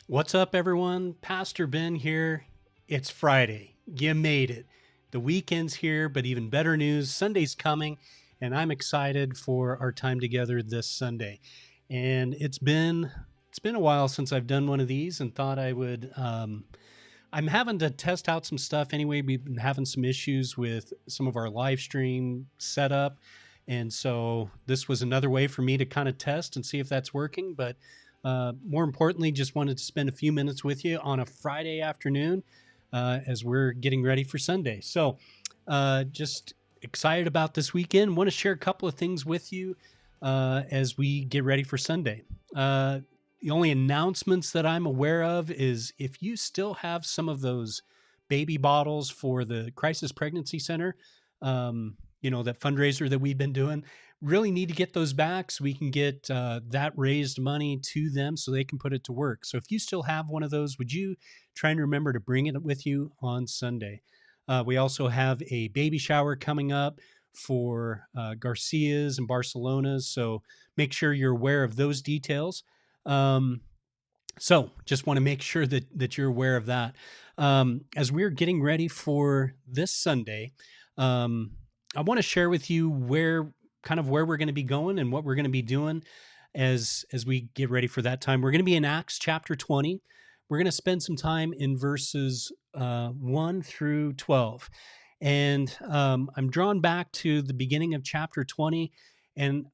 What's up, everyone? Pastor Ben here. It's Friday. You made it. The weekend's here, but even better news, Sunday's coming, and I'm excited for our time together this Sunday. And it's been a while since I've done one of these, and thought I would. I'm having to test out some stuff anyway. We've been having some issues with some of our live stream setup, and so this was another way for me to kind of test and see if that's working. But more importantly, just wanted to spend a few minutes with you on a Friday afternoon as we're getting ready for Sunday. So just excited about this weekend. Want to share a couple of things with you as we get ready for Sunday. The only announcements that I'm aware of is if you still have some of those baby bottles for the Crisis Pregnancy Center, that fundraiser that we've been doing, really need to get those back so we can get that raised money to them so they can put it to work. So if you still have one of those, would you try and remember to bring it with you on Sunday? We also have a baby shower coming up for Garcias and Barcelona's, so make sure you're aware of those details. So just want to make sure that you're aware of that. As we're getting ready for this Sunday, I want to share with you where we're going to be going and what we're going to be doing as we get ready for that time. We're going to be in Acts chapter 20. We're going to spend some time in verses 1 through 12. And I'm drawn back to the beginning of chapter 20. And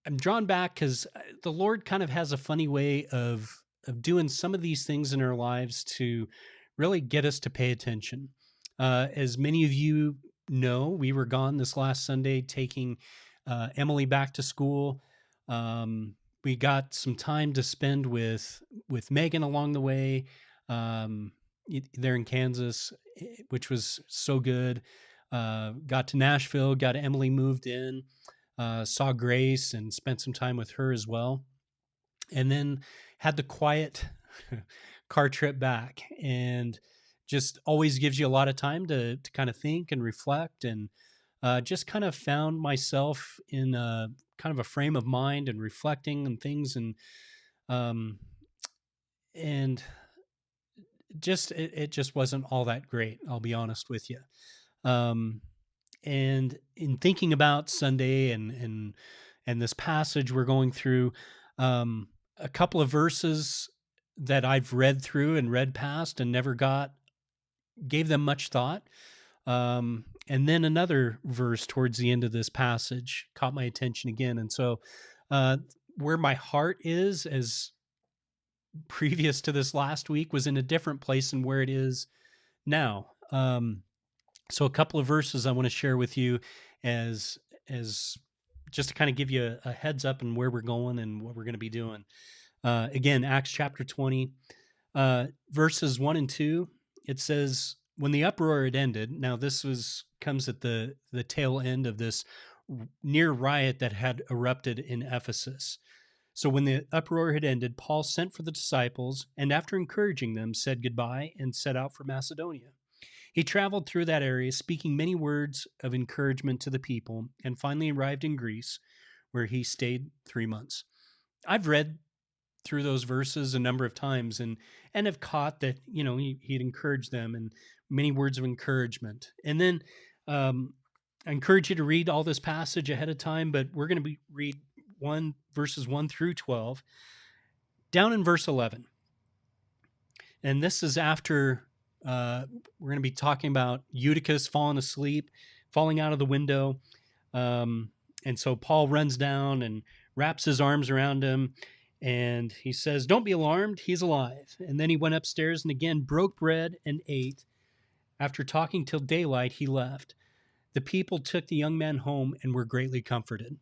I'm drawn back because the Lord kind of has a funny way of doing some of these things in our lives to really get us to pay attention. As many of you know, we were gone this last Sunday taking Emily back to school. We got some time to spend with Megan along the way there in Kansas, which was so good. Got to Nashville, got Emily moved in, saw Grace and spent some time with her as well. And then had the quiet car trip back, and just always gives you a lot of time to kind of think and reflect, and just kind of found myself in a kind of a frame of mind and reflecting on things, and it just wasn't all that great. I'll be honest with you. And in thinking about Sunday and this passage we're going through, a couple of verses that I've read through and read past and never gave them much thought. And then another verse towards the end of this passage caught my attention again. And so where my heart is, as previous to this last week, was in a different place than where it is now. So a couple of verses I want to share with you as just to kind of give you a heads up on where we're going and what we're going to be doing. Again, Acts chapter 20, verses 1 and 2, it says, when the uproar had ended, now this comes at the tail end of this near riot that had erupted in Ephesus. So when the uproar had ended, Paul sent for the disciples, and after encouraging them, said goodbye and set out for Macedonia. He traveled through that area, speaking many words of encouragement to the people, and finally arrived in Greece, where he stayed 3 months. I've read through those verses a number of times and have caught that, he'd encouraged them, and many words of encouragement. And then I encourage you to read all this passage ahead of time, but we're going to read verses 1 through 12, down in verse 11. And this is after we're going to be talking about Eutychus falling asleep, falling out of the window. And so Paul runs down and wraps his arms around him, and he says, "Don't be alarmed, he's alive." And then he went upstairs and again broke bread and ate. After talking till daylight, he left. The people took the young man home and were greatly comforted.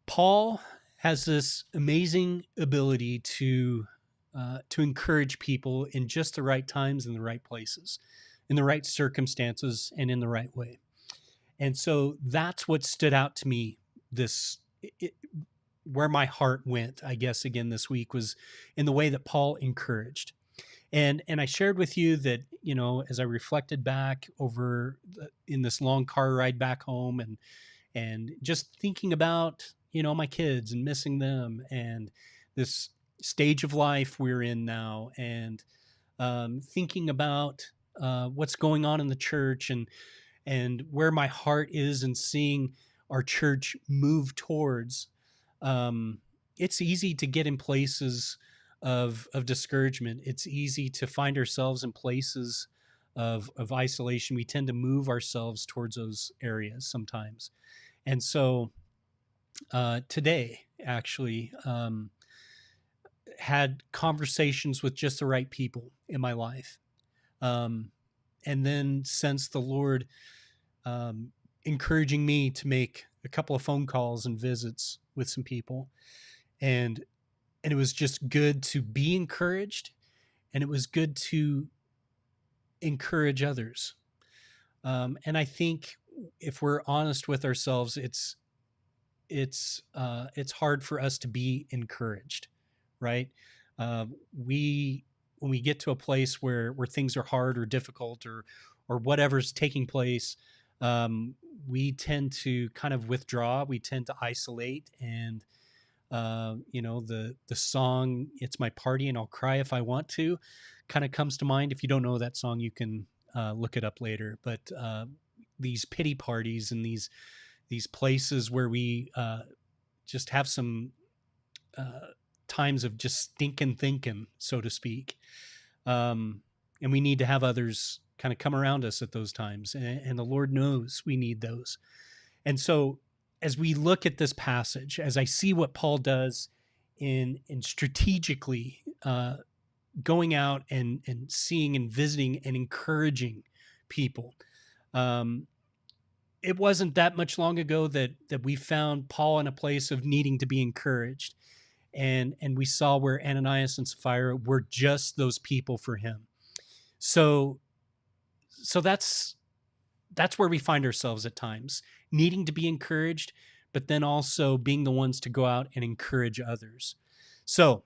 Paul has this amazing ability to encourage people in just the right times, in the right places, in the right circumstances, and in the right way. And so that's what stood out to me where my heart went, I guess, again this week, was in the way that Paul encouraged. And I shared with you that, as I reflected back in this long car ride back home, and just thinking about, my kids and missing them, and this stage of life we're in now, and thinking about what's going on in the church, and where my heart is, and seeing our church move towards, it's easy to get in places of discouragement. It's easy to find ourselves in places of isolation. We tend to move ourselves towards those areas sometimes. And so today, actually, had conversations with just the right people in my life. And then sensed the Lord encouraging me to make a couple of phone calls and visits with some people. And it was just good to be encouraged, and it was good to encourage others. And I think if we're honest with ourselves, it's hard for us to be encouraged, right? We When we get to a place where things are hard or difficult, or whatever's taking place, we tend to kind of withdraw. We tend to isolate, and the song "It's My Party and I'll Cry If I Want To" kind of comes to mind. If you don't know that song, you can look it up later. But these pity parties and these places where we just have some times of just stinking thinking, so to speak. And we need to have others kind of come around us at those times. And the Lord knows we need those. And so as we look at this passage, as I see what Paul does in strategically going out and seeing and visiting and encouraging people, it wasn't that much long ago that we found Paul in a place of needing to be encouraged. And we saw where Ananias and Sapphira were just those people for him. So that's where we find ourselves at times, needing to be encouraged, but then also being the ones to go out and encourage others. So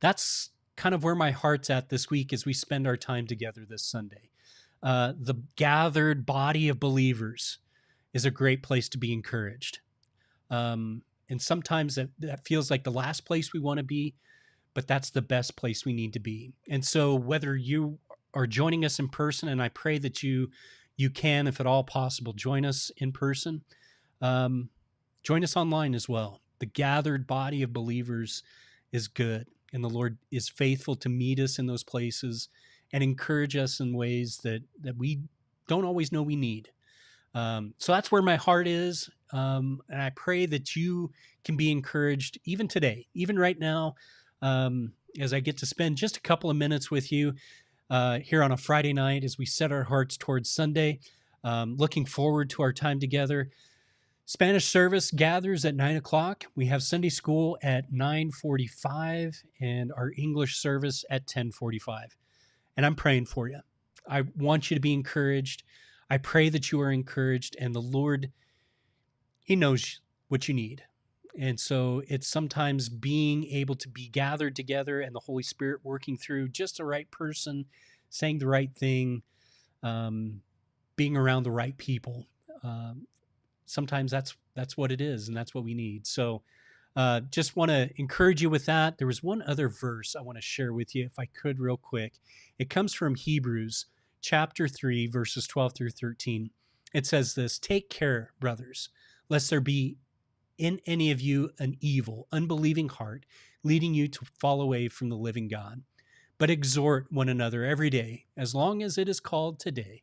that's kind of where my heart's at this week as we spend our time together this Sunday. The gathered body of believers is a great place to be encouraged. And sometimes that feels like the last place we want to be, but that's the best place we need to be. And so whether you are joining us in person, and I pray that you can, if at all possible, join us in person, join us online as well. The gathered body of believers is good, and the Lord is faithful to meet us in those places and encourage us in ways that we don't always know we need. So that's where my heart is. And I pray that you can be encouraged even today, even right now, as I get to spend just a couple of minutes with you here on a Friday night as we set our hearts towards Sunday. Looking forward to our time together. Spanish service gathers at 9 o'clock. We have Sunday school at 9:45 and our English service at 10:45. And I'm praying for you. I want you to be encouraged. I pray that you are encouraged, and the Lord, He knows what you need. And so it's sometimes being able to be gathered together and the Holy Spirit working through just the right person, saying the right thing, being around the right people. Sometimes that's what it is, and that's what we need. So just want to encourage you with that. There was one other verse I want to share with you, if I could, real quick. It comes from Hebrews chapter 3, verses 12 through 13. It says this: "Take care, brothers, lest there be in any of you an evil, unbelieving heart, leading you to fall away from the living God. But exhort one another every day, as long as it is called today,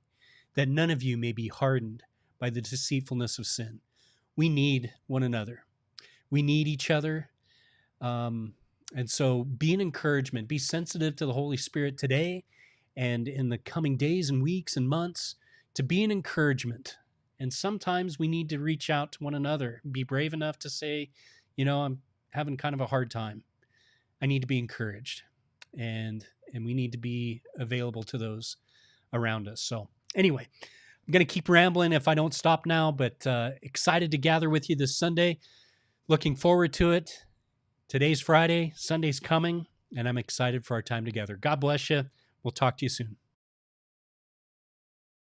that none of you may be hardened by the deceitfulness of sin." We need one another. We need each other. And so be an encouragement. Be sensitive to the Holy Spirit today and in the coming days and weeks and months, to be an encouragement. And sometimes we need to reach out to one another, be brave enough to say, I'm having kind of a hard time. I need to be encouraged. And we need to be available to those around us. So anyway, I'm going to keep rambling if I don't stop now, but excited to gather with you this Sunday. Looking forward to it. Today's Friday, Sunday's coming, and I'm excited for our time together. God bless you. We'll talk to you soon.